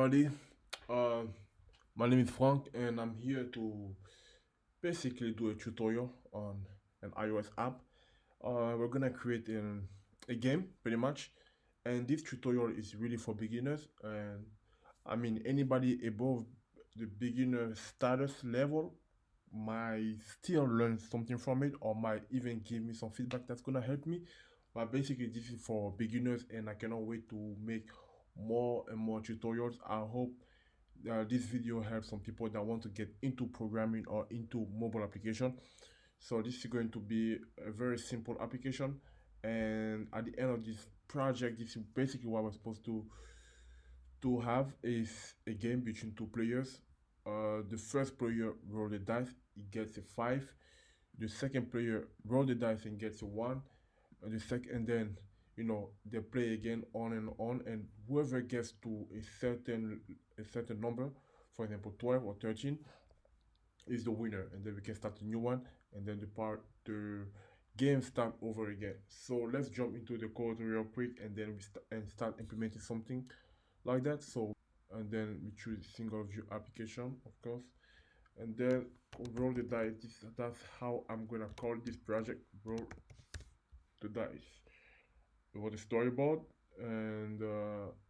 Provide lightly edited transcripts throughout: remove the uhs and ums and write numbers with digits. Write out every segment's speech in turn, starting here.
Buddy, uh, my name is Frank, and I'm here to basically do a tutorial on an iOS app. We're gonna create a game, pretty much, and this tutorial is really for beginners. And I mean, anybody above the beginner status level might still learn something from it, or might even give me some feedback that's gonna help me. But basically, this is for beginners, and I cannot wait to make more and more tutorials. I hope this video helps some people that want to get into programming or into mobile application. So this is going to be a very simple application, and at the end of this project, this is basically what we're supposed to have is a game between two players. The first player roll the dice, he gets a 5. The second player roll the dice and gets a 1. And then they play again on, and whoever gets to a certain number, for example 12 or 13, is the winner, and then we can start a new one, and then the game start over again. So let's jump into the code real quick, and then start implementing something like that. So and then we choose single view application, of course, and then roll the dice. That's how I'm gonna call this project, roll the dice. What the storyboard and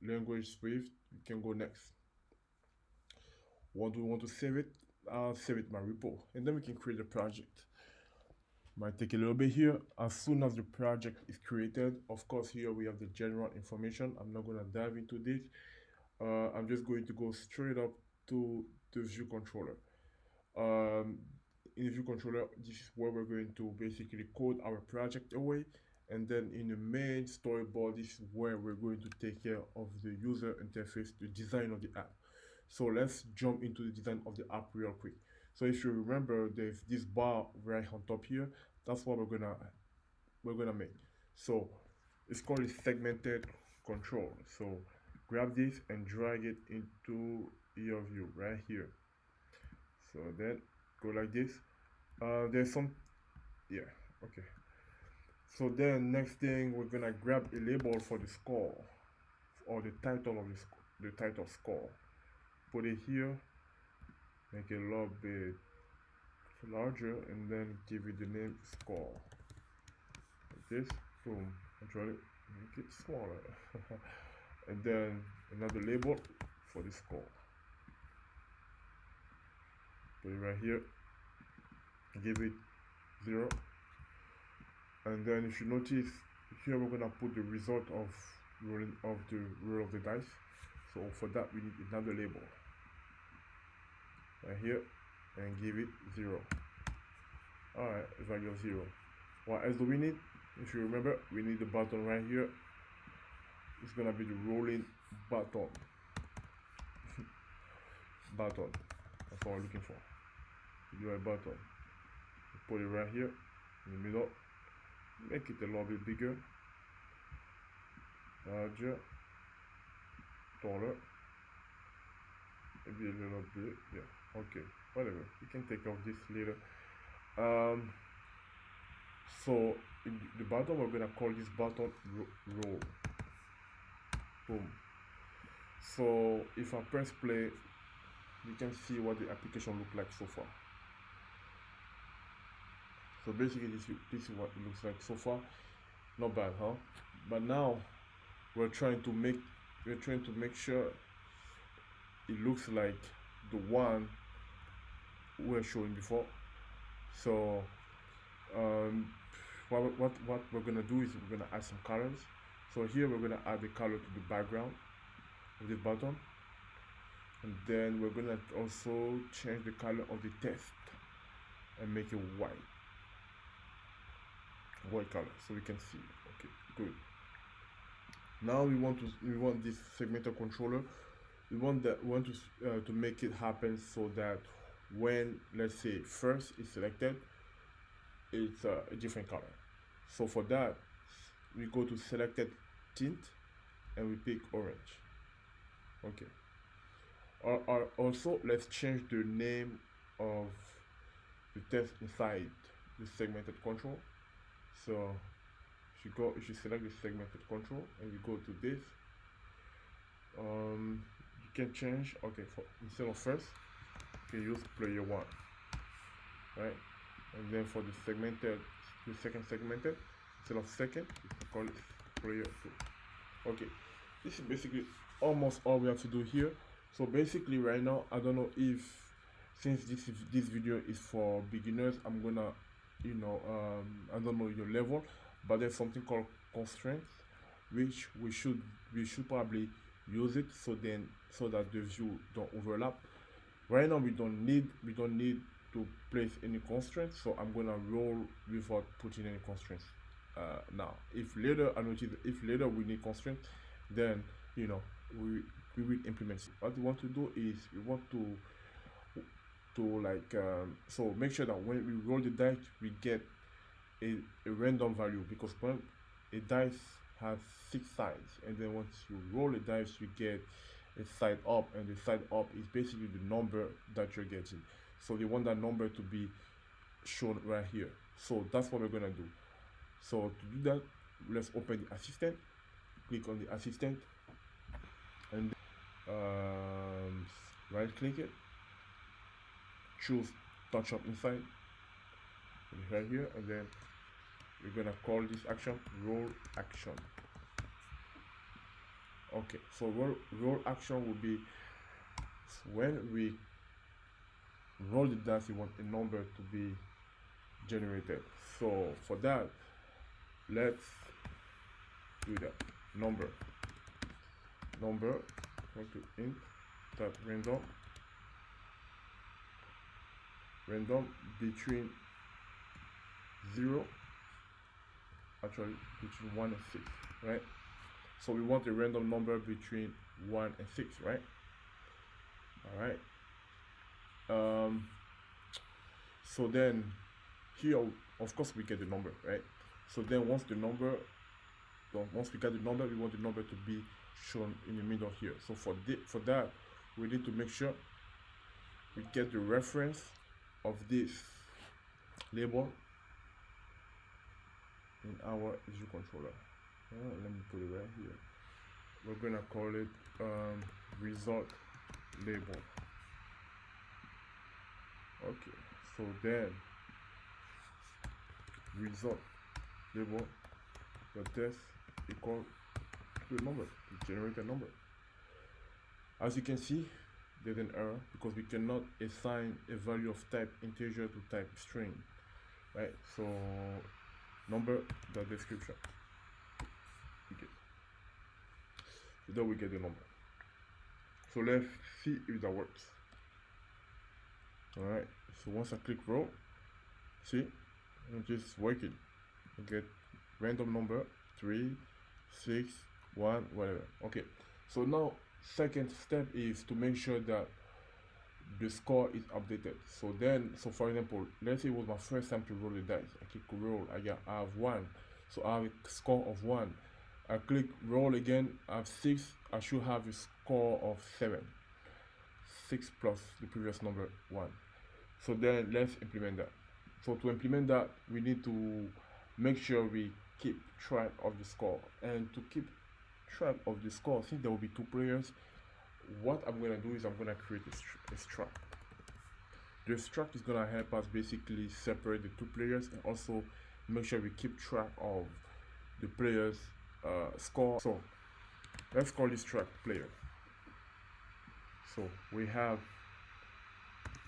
language Swift. We can go next. What do we want to save it? I'll save it my repo, and then we can create a project. Might take a little bit here. As soon as the project is created, of course, here we have the general information. I'm not gonna dive into this. I'm just going to go straight up to the view controller. Um, in the view controller, this is where we're going to basically code our project away. And then in the main storyboard, this is where we're going to take care of the user interface, the design of the app. So let's jump into the design of the app real quick. So if you remember, there's this bar right on top here. That's what we're gonna make. So it's called a segmented control. So grab this and drag it into your view right here. So then go like this. There's some, yeah, okay. So then next thing, we're gonna grab a label for the score, or the title of the title score. Put it here, make it a little bit larger, and then give it the name score. Like this, boom. Control it, make it smaller. And then another label for the score. Put it right here, give it 0. And then if you notice here, we're gonna put the result of rolling of the roll of the dice. So for that, we need another label right here, and give it 0. Alright, value of 0. What else do we need? If you remember, we need the button right here. It's gonna be the rolling button. Button. That's what we're looking for. UI button. Put it right here in the middle. Make it a little bit bigger, larger, taller, maybe a little bit, yeah, okay, whatever. We can take off this later. So in the bottom, we're gonna call this button roll. Boom. So if I press play, you can see what the application looks like so far. So basically, this is what it looks like so far. Not bad, huh? But now we're trying to make sure it looks like the one we were showing before. So what we're gonna do is we're gonna add some colors. So here we're gonna add the color to the background of this button, and then we're gonna also change the color of the text and make it white color, so we can see. Okay, good. Now we want this segmented controller. We want to make it happen so that when, let's say, first is selected, it's a different color. So for that, we go to selected tint, and we pick orange. Okay. Also, let's change the name of the text inside the segmented control. So if you select the segmented control and you go to this, can change. Okay, for instead of first, you can use player one, right? And then for the second segmented, instead of second, you can call it player two. Okay, this is basically almost all we have to do here. So basically right now, I don't know if, since this video is for beginners, I'm gonna, I don't know your level, but there's something called constraints, which we should probably use it, so that the view don't overlap. Right now we don't need to place any constraints, so I'm gonna roll without putting any constraints. Now if later we need constraints, then we will implement it. What we want to do is we want to so make sure that when we roll the dice, we get a random value, because when a dice has 6 sides, and then once you roll a dice, you get a side up, and the side up is basically the number that you're getting. So you want that number to be shown right here. So that's what we're gonna do. So to do that, let's open the assistant, click on the assistant, and right click it, choose touch up inside right here, and then we're gonna call this action roll action. Okay, so roll action will be when we roll the dice, you want a number to be generated. So for that, let's do that. Number going to int type random between 0, actually between 1 and 6, right? So we want a random number between 1 and 6, right? All right. So then here, of course, we get the number, right? So then once we get the number, we want the number to be shown in the middle here. So for that, we need to make sure we get the reference of this label in our view controller. Let me put it right here. We're gonna call it result label. Okay, so then result label the test equal to a number, to generate a number. As you can see, there's an error because we cannot assign a value of type integer to type string, right? So number the description. Okay, so then we get the number. So let's see if that works. All right, so once I click roll, see, I'm just working. I get random number 3, 6, 1, whatever. Okay, so now second step is to make sure that the score is updated. So for example, let's say it was my first time to roll the dice. I click roll, I have 1, so I have a score of 1. I click roll again, I have 6, I should have a score of 7. 6 plus the previous number 1. So then let's implement that. So to implement that, we need to make sure we keep track of the score. And to keep track of the score, since there will be 2 players, what I'm going to do is I'm going to create a struct. The struct is going to help us basically separate the 2 players and also make sure we keep track of the players' score. So let's call this struct player. So we have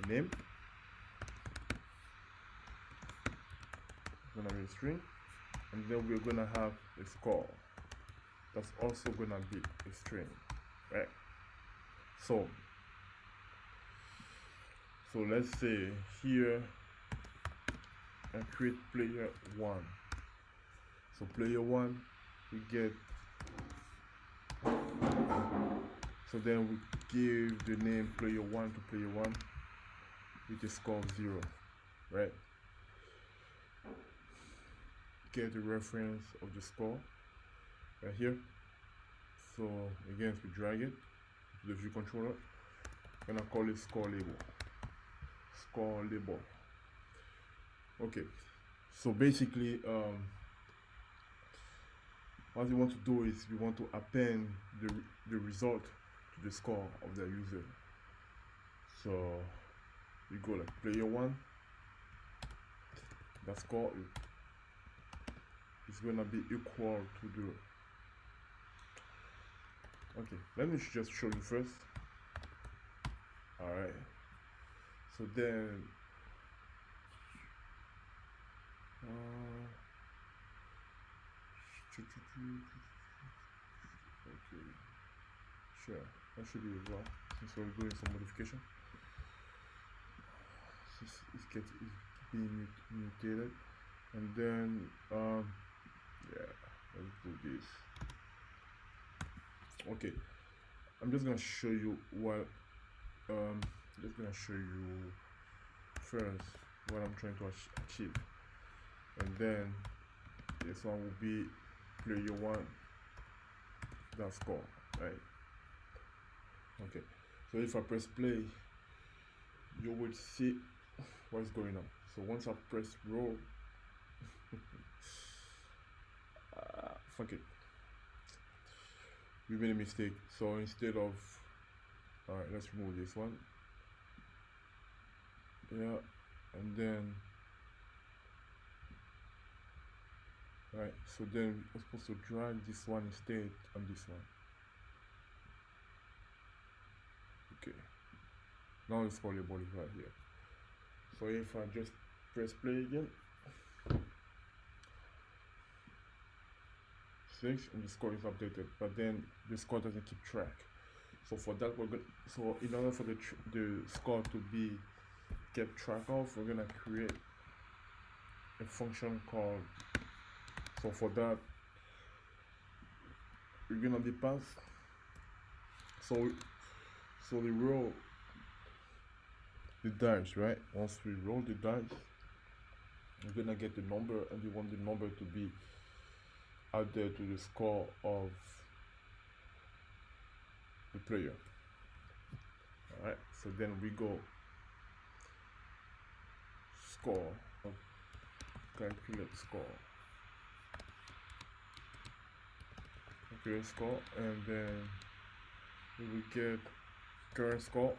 a name, it's gonna be a string, and then we're gonna have a score that's also gonna be a string, right? So let's say here I create player 1. So player 1, we get, so then we give the name player 1 to player 1 with a score of 0, right? Get the reference of the score right here. So again, we drag it to the view controller. I'm gonna call it score label. Score label. Okay. So basically, what we want to do is we want to append the result to the score of the user. So we go like player one, the score is gonna be equal to the, okay, let me just show you first. All right, so then okay, sure, that should be as well, since we're doing some modification. It's being mutated, and then yeah, let's do this. Okay, I'm just gonna show you what just gonna show you first what I'm trying to achieve, and then this one will be player one, that score, right? Okay, so if I press play, you will see what's going on. So once I press roll, fuck it, we made a mistake. So instead of, all right, let's remove this one. Yeah, and then, right, so then we're supposed to drag this one instead on this one. Okay, now it's callable right here. So if I just press play again, 6, and the score is updated, but then the score doesn't keep track. So for that, we're going, so in order for the score to be kept track of, we're gonna create a function called, so for that we're gonna be passed, so we roll the dice, right? Once we roll the dice, we're gonna get the number, and we want the number to be added to the score of the player. All right, so then we go score, calculate score, okay, score, and then we get current score.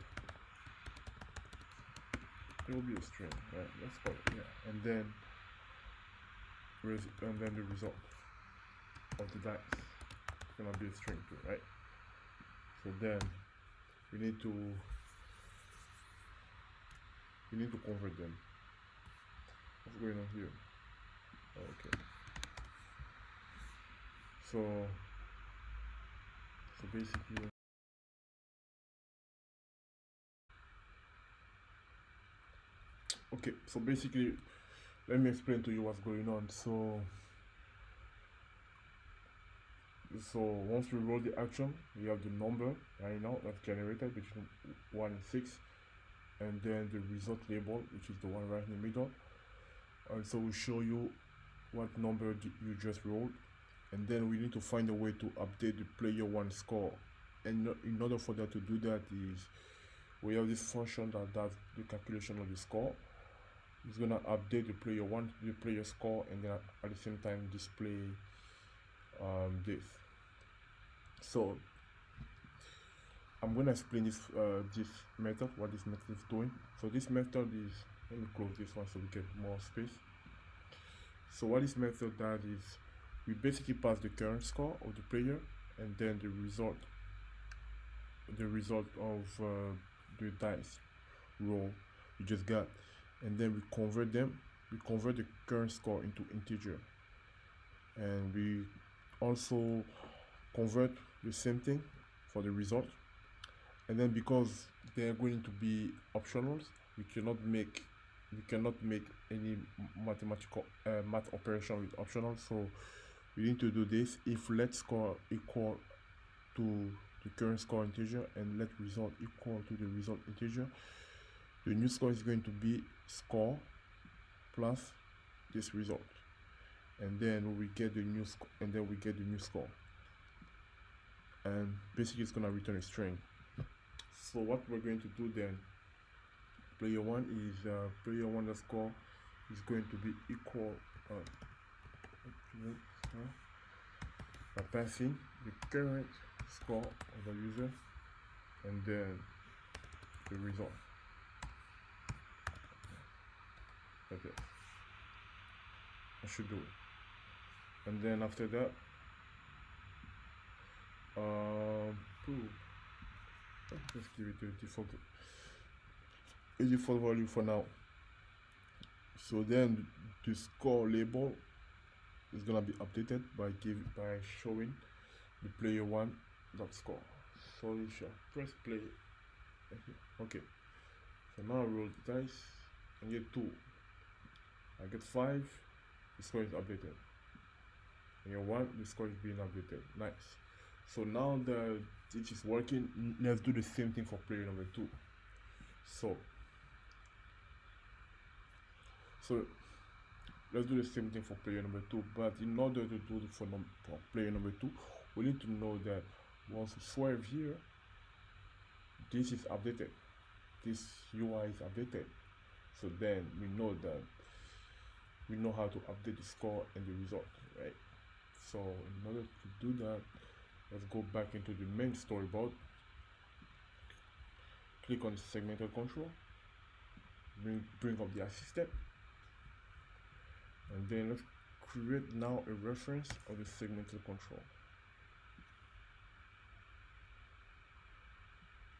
It will be a string, right? Let's call it, yeah. And then the result of the dice is gonna be a string too, right? So then we need to convert them. What's going on here? Okay. So basically, okay, so basically, let me explain to you what's going on. So once we roll the action, we have the number right now that's generated between 1 and 6, and then the result label, which is the one right in the middle. And so we show you what number you just rolled, and then we need to find a way to update the player one score. And in order for that to do that, is we have this function that does the calculation of the score. It's gonna update the player score, and then at the same time display this. So I'm gonna explain this method, what this method is doing. So this method is, let me close this one so we get more space. So what this method does is we basically pass the current score of the player, and then the result of the dice roll you just got, and then we convert the current score into integer, and we also convert the same thing for the result. And then because they are going to be optionals, we cannot make any mathematical math operation with optional. So we need to do this: if let score equal to the current score integer and let result equal to the result integer, the new score is going to be score plus this result, and then we get the new score, and basically it's gonna return a string. So what we're going to do then, player one score is going to be equal by passing the current score of the user and then the result. Like this. I should do it. And then after that, let's give it a default value for now. So then the score label is gonna be updated by showing the player one dot score. So we shall press play. Okay. So now I roll the dice and get 2. I get 5. The score is updated. And get 1. The score is being updated. Nice. So now that it is working, let's do the same thing for player number 2. So let's do the same thing for player number 2, but in order to do it for player number 2, we need to know that once we swerve here, this is updated, this UI is updated. So then we know how to update the score and the result, right? So in order to do that, let's go back into the main storyboard, click on the segmented control, bring up the assistant, and then let's create now a reference of the segmented control.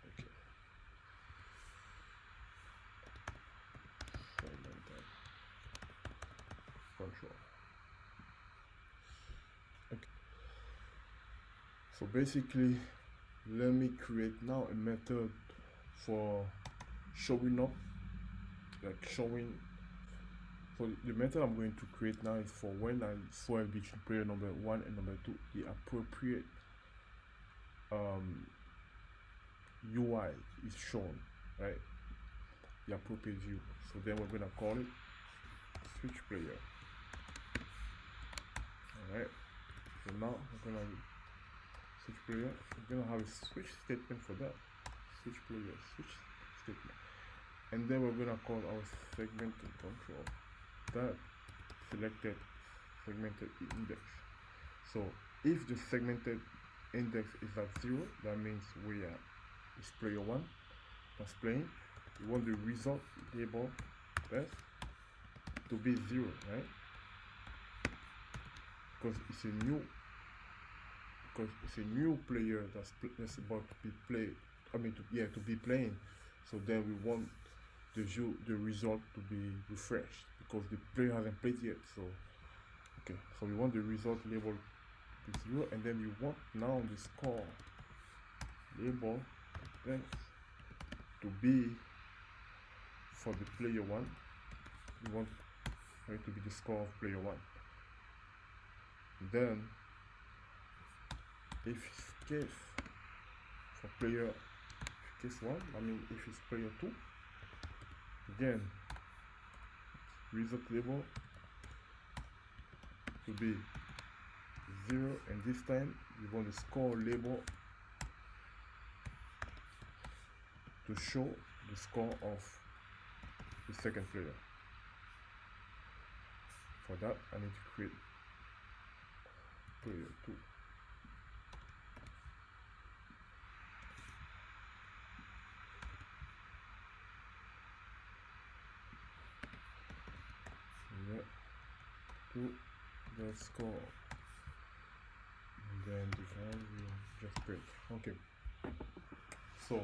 Okay. Segmented control. Okay. So basically, let me create now a method for showing up, like showing. So the method I'm going to create now is for when I swipe between player number 1 and number 2, the appropriate UI is shown, right? The appropriate view. So then we're gonna call it switch player. Alright. So now we're gonna switch player. We're gonna have a switch statement for that. Switch player, switch statement. And then we're gonna call our segmented control that selected segmented index. So if the segmented index is at 0, that means it's player 1 that's playing. We want the result label best to be 0, right? Because it's a new player that's about to be playing. So then we want the result to be refreshed because the player hasn't played yet. So we want the result label to 0, and then we want now the score label to be for the player 1. We want it to be the score of player 1. Then if it's case for case 1, if it's player 2, again result label to be 0, and this time we want the score label to show the score of the second player. For that I need to create player 2. To the score, and then the value just print. Okay, so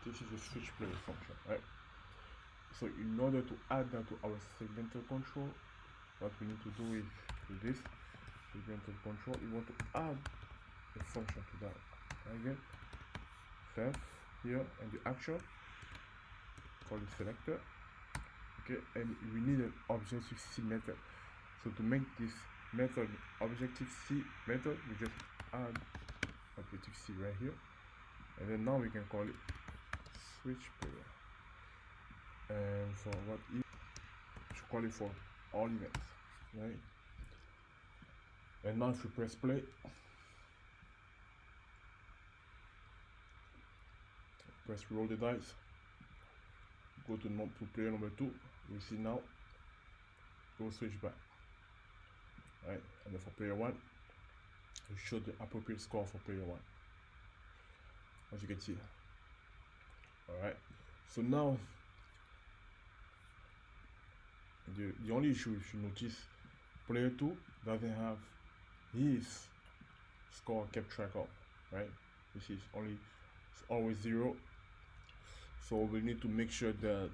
this is the switch player function, right? So in order to add that to our segmented control, what we need to do is this segmented control, we want to add a function to that. Again, save here, and the action call it selector. Okay, and we need an Objective-C method. So to make this method Objective-C method, we just add Objective-C right here, and then now we can call it switch player. And for what if, we should call it for all events, right? And now if we press play, press roll the dice, go to player number 2, we see now we'll switch back, right? And then for player 1, we show the appropriate score for player 1. as you can see. All right, so now the only issue, if you notice, player 2 doesn't have his score kept track of, right? This is only, it's always 0. So we need to make sure that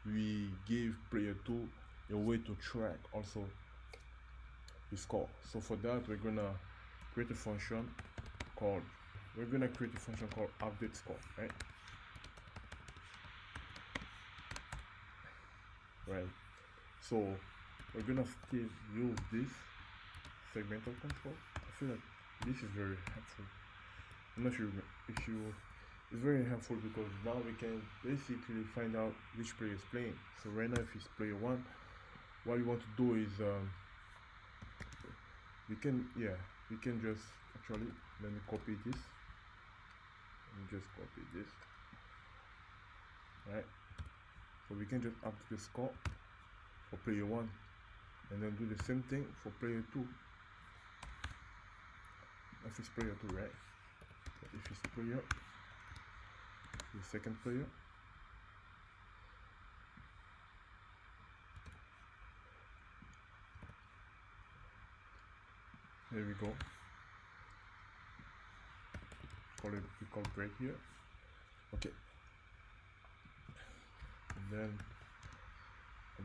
we give player 2 a way to track also his score. So for that, we're gonna create a function called update score, right? Right. So we're gonna still use this segmental control. I feel like this is very helpful. I'm not sure if you, it's very helpful because now we can basically find out which player is playing. So right now, if it's player 1, what we want to do is we can just actually, let me copy this and just copy this, right? So we can just update the score for player 1 and then do the same thing for player 2. If it's player 2, right? So if it's player, the second player, there we go. We call break here. Okay. And then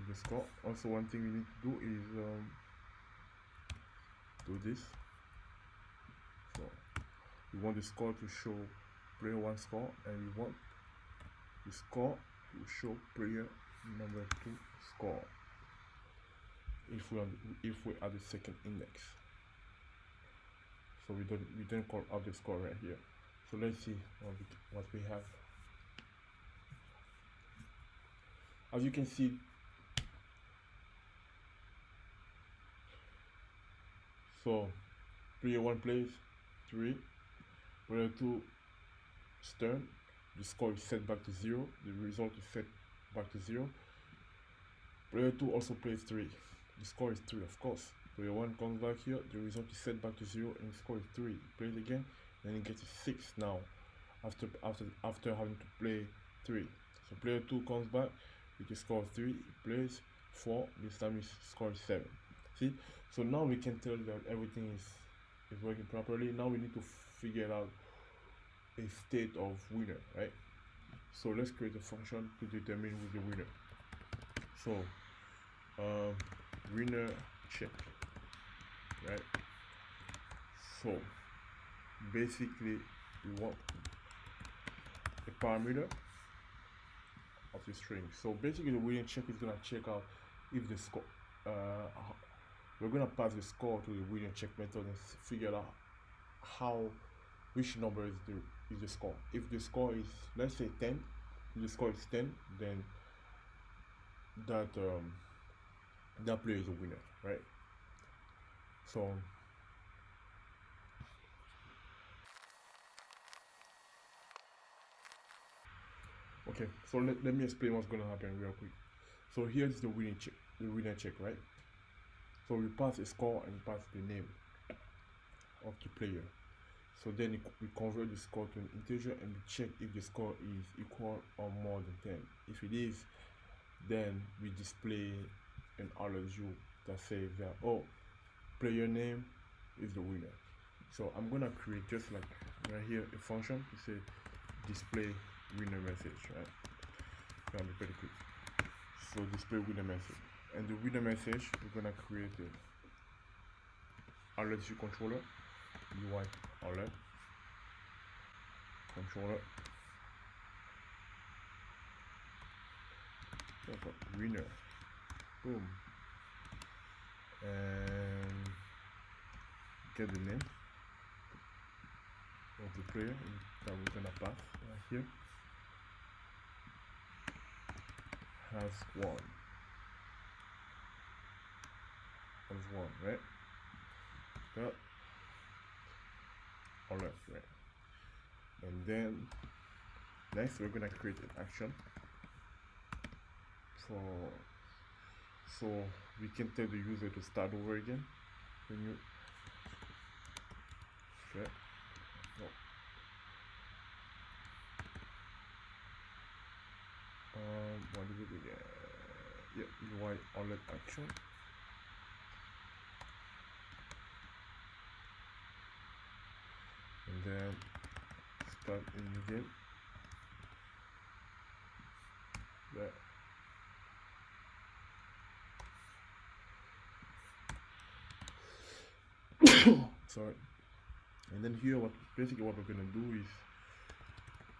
the score. Also, one thing we need to do is do this. So we want the score to show player 1 score, and we want the score to show player number 2 score if we add the second index. So we don't call out the score right here. So let's see what we have. As you can see, so player 1 plays 3, player 2 turn, the score is set back to 0, the result is set back to 0. Player 2 also plays 3, the score is 3, of course. Player 1 comes back here, the result is set back to 0, and the score is 3. He plays again, and he gets a 6 now, after having to play 3. So player 2 comes back with a score of 3, he plays 4, this time his score is 7. See? So now we can tell that everything is working properly. Now we need to figure out a state of winner, right? So let's create a function to determine who's the winner. So winner check, right? So basically we want a parameter of the string. So basically the winner check is gonna check out if the score, we're gonna pass the score to the winner check method and figure out which number is the score. If the score is, let's say 10, if the score is 10, then that player is a winner, right? So okay, so let me explain what's gonna happen real quick. So here's the winner check, right? So we pass a score and pass the name of the player. So then we convert the score to an integer and we check if the score is equal or more than 10. If it is, then we display an alert view that says that, oh, player name is the winner. So I'm gonna create, just like right here, a function to say display winner message, right? Gonna be pretty quick. So display winner message, and the winner message, we're gonna create a alert view controller, UI alert controller, winner, boom, and get the name of the player that we're gonna pass right here. Has won, right? That alert, right? And then next we're gonna create an action so we can tell the user to start over again. When you okay, no. yeah, UI OLED action. And then start a new game. There. Sorry. And then here, what basically what we're gonna do is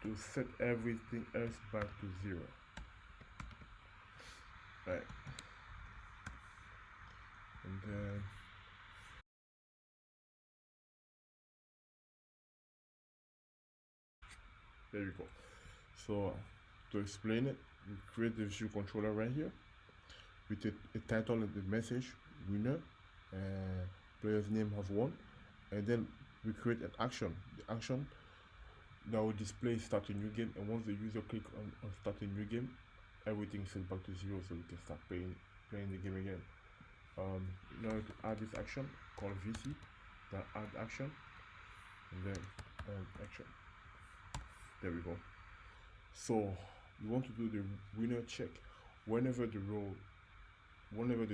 to set everything else back to 0. Right. And then there you go. So to explain it, we create the view controller right here with a title and the message winner, and player's name has won, and then we create an action. The action that will display start a new game, and once the user click on start a new game, everything is set back to 0, so we can start playing the game again. In order to add this action, call VC, then add action, and then action. There we go. So we want to do the winner check whenever the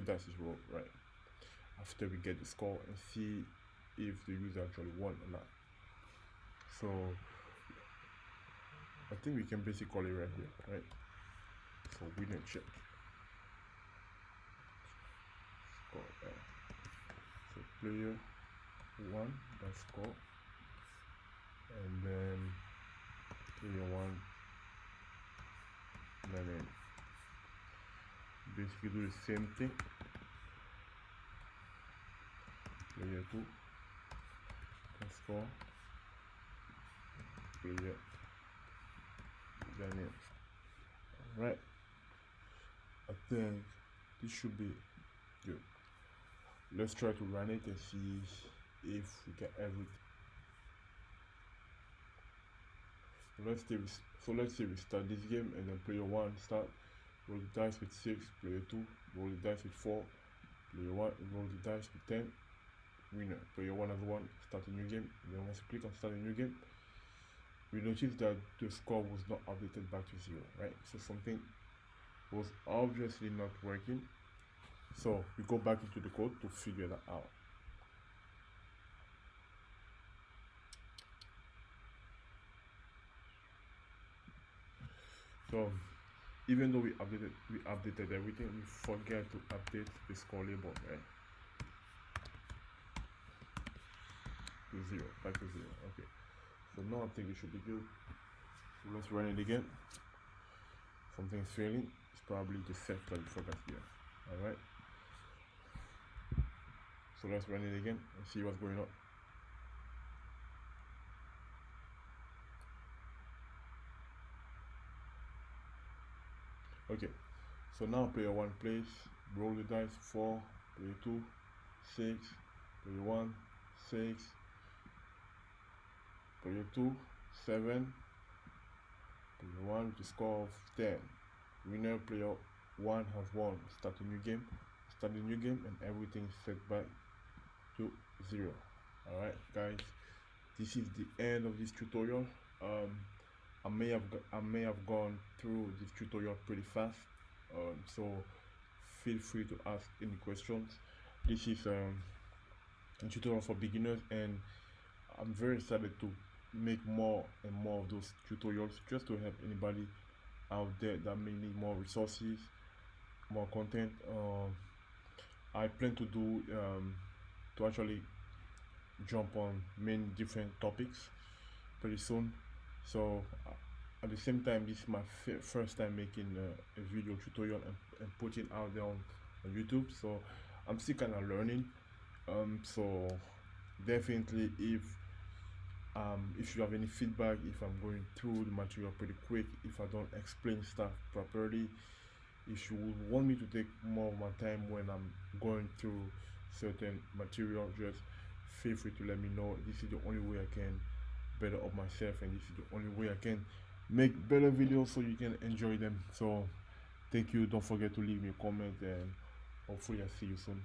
dice is rolled, right? After we get the score and see if the user actually won or not. So I think we can basically call it right here, right? So winner check. Score. So player 1, that's score, and then player 1, and then basically do the same thing. Player 2, that's score, player, then right. I think this should be good. Let's try to run it and see if we get everything. So let's say we start this game, and then player 1 start, roll the dice with 6, player 2 roll the dice with 4, player 1 roll the dice with 10, winner. Player 1 has won, start a new game, and then once you click on start a new game, we notice that the score was not updated back to 0, right? So something was obviously not working. So we go back into the code to figure that out. So even though we updated everything, we forget to update the score label, right? To 0, back to 0. Okay. So now I think it should be good. So let's run it again. Something's failing. It's probably the set that we forgot here. Alright. So let's run it again and see what's going on. Okay. So now player 1 plays, roll the dice, 4, player 2, 6, player 1, 6, player 2, 7, player 1 with a score of 10. Winner, player 1 has won. Start a new game. Start a new game, and everything is set back to 0. Alright guys, this is the end of this tutorial. I may have gone through this tutorial pretty fast, so feel free to ask any questions. This is a tutorial for beginners, and I'm very excited to make more and more of those tutorials just to help anybody out there that may need more resources, more content. I plan to do to actually jump on many different topics pretty soon. So at the same time, this is my first time making a video tutorial and putting out there on YouTube. So I'm still kind of learning. So definitely, if you have any feedback, if I'm going through the material pretty quick, if I don't explain stuff properly, if you would want me to take more of my time when I'm going through certain material, just feel free to let me know. This is the only way I can better up myself, and this is the only way I can make better videos so you can enjoy them. So thank you. Don't forget to leave me a comment, and hopefully I see you soon.